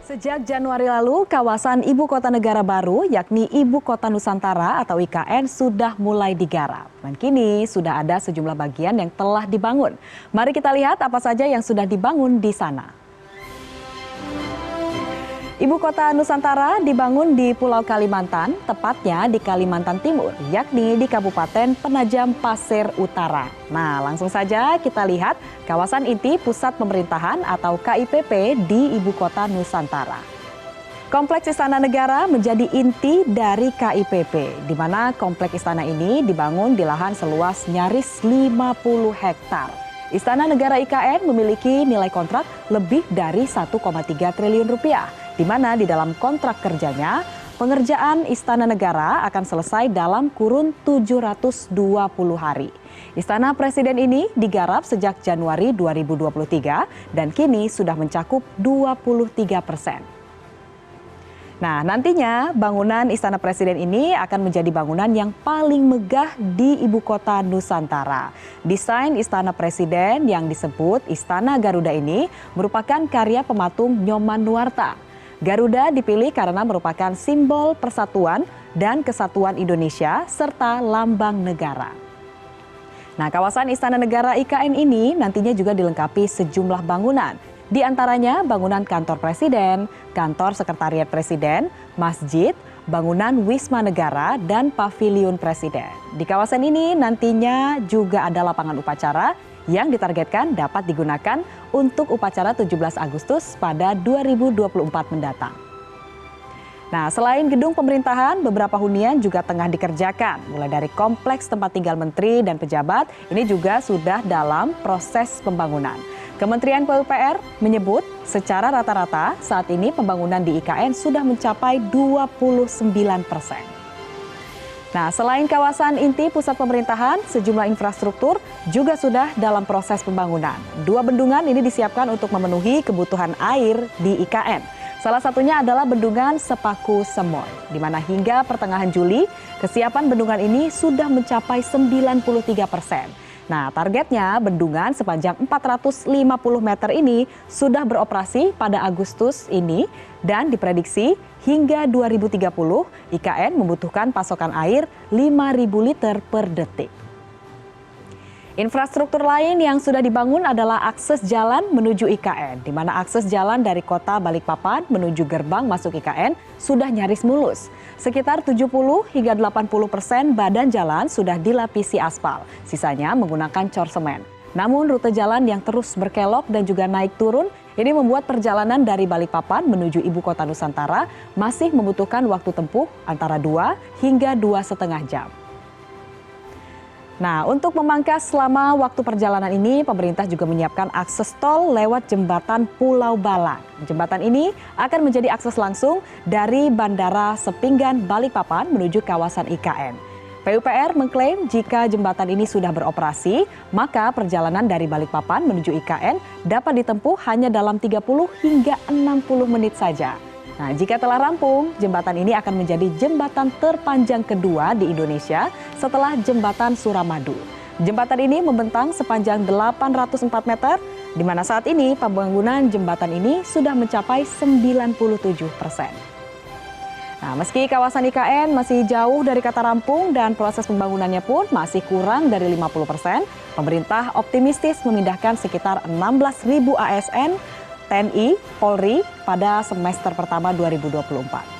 Sejak Januari lalu, kawasan Ibu Kota Negara baru, yakni Ibu Kota Nusantara atau IKN, sudah mulai digarap. Dan kini sudah ada sejumlah bagian yang telah dibangun. Mari kita lihat apa saja yang sudah dibangun di sana. Ibu Kota Nusantara dibangun di Pulau Kalimantan, tepatnya di Kalimantan Timur, yakni di Kabupaten Penajam Pasir Utara. Nah, langsung saja kita lihat kawasan inti Pusat Pemerintahan atau KIPP di Ibu Kota Nusantara. Kompleks Istana Negara menjadi inti dari KIPP, di mana kompleks istana ini dibangun di lahan seluas nyaris 50 hektar. Istana Negara IKN memiliki nilai kontrak lebih dari 1,3 triliun rupiah, di mana di dalam kontrak kerjanya, pengerjaan Istana Negara akan selesai dalam kurun 720 hari. Istana Presiden ini digarap sejak Januari 2023 dan kini sudah mencakup 23%. Nah, nantinya bangunan Istana Presiden ini akan menjadi bangunan yang paling megah di Ibu Kota Nusantara. Desain Istana Presiden yang disebut Istana Garuda ini merupakan karya pematung Nyoman Nuarta. Garuda dipilih karena merupakan simbol persatuan dan kesatuan Indonesia serta lambang negara. Nah, kawasan Istana Negara IKN ini nantinya juga dilengkapi sejumlah bangunan. Di antaranya bangunan kantor presiden, kantor sekretariat presiden, masjid, bangunan Wisma Negara, dan paviliun presiden. Di kawasan ini nantinya juga ada lapangan upacara yang ditargetkan dapat digunakan untuk upacara 17 Agustus pada 2024 mendatang. Nah, selain gedung pemerintahan, beberapa hunian juga tengah dikerjakan. Mulai dari kompleks tempat tinggal menteri dan pejabat, ini juga sudah dalam proses pembangunan. Kementerian PUPR menyebut secara rata-rata saat ini pembangunan di IKN sudah mencapai 29%. Nah, selain kawasan inti pusat pemerintahan, sejumlah infrastruktur juga sudah dalam proses pembangunan. 2 bendungan ini disiapkan untuk memenuhi kebutuhan air di IKN. Salah satunya adalah Bendungan Sepaku Semoy, di mana hingga pertengahan Juli, kesiapan bendungan ini sudah mencapai 93%. Nah, targetnya bendungan sepanjang 450 meter ini sudah beroperasi pada Agustus ini dan diprediksi hingga 2030 IKN membutuhkan pasokan air 5.000 liter per detik. Infrastruktur lain yang sudah dibangun adalah akses jalan menuju IKN, di mana akses jalan dari kota Balikpapan menuju gerbang masuk IKN sudah nyaris mulus. Sekitar 70 hingga 80% badan jalan sudah dilapisi aspal, sisanya menggunakan cor semen. Namun rute jalan yang terus berkelok dan juga naik turun, ini membuat perjalanan dari Balikpapan menuju Ibu Kota Nusantara masih membutuhkan waktu tempuh antara 2 hingga 2,5 jam. Nah, untuk memangkas selama waktu perjalanan ini, pemerintah juga menyiapkan akses tol lewat jembatan Pulau Balang. Jembatan ini akan menjadi akses langsung dari Bandara Sepinggan Balikpapan menuju kawasan IKN. PUPR mengklaim jika jembatan ini sudah beroperasi, maka perjalanan dari Balikpapan menuju IKN dapat ditempuh hanya dalam 30 hingga 60 menit saja. Nah, jika telah rampung, jembatan ini akan menjadi jembatan terpanjang kedua di Indonesia setelah jembatan Suramadu. Jembatan ini membentang sepanjang 804 meter, di mana saat ini pembangunan jembatan ini sudah mencapai 97%. Nah, meski kawasan IKN masih jauh dari kata rampung dan proses pembangunannya pun masih kurang dari 50%, pemerintah optimistis memindahkan sekitar 16.000 ASN TNI, Polri pada semester pertama 2024.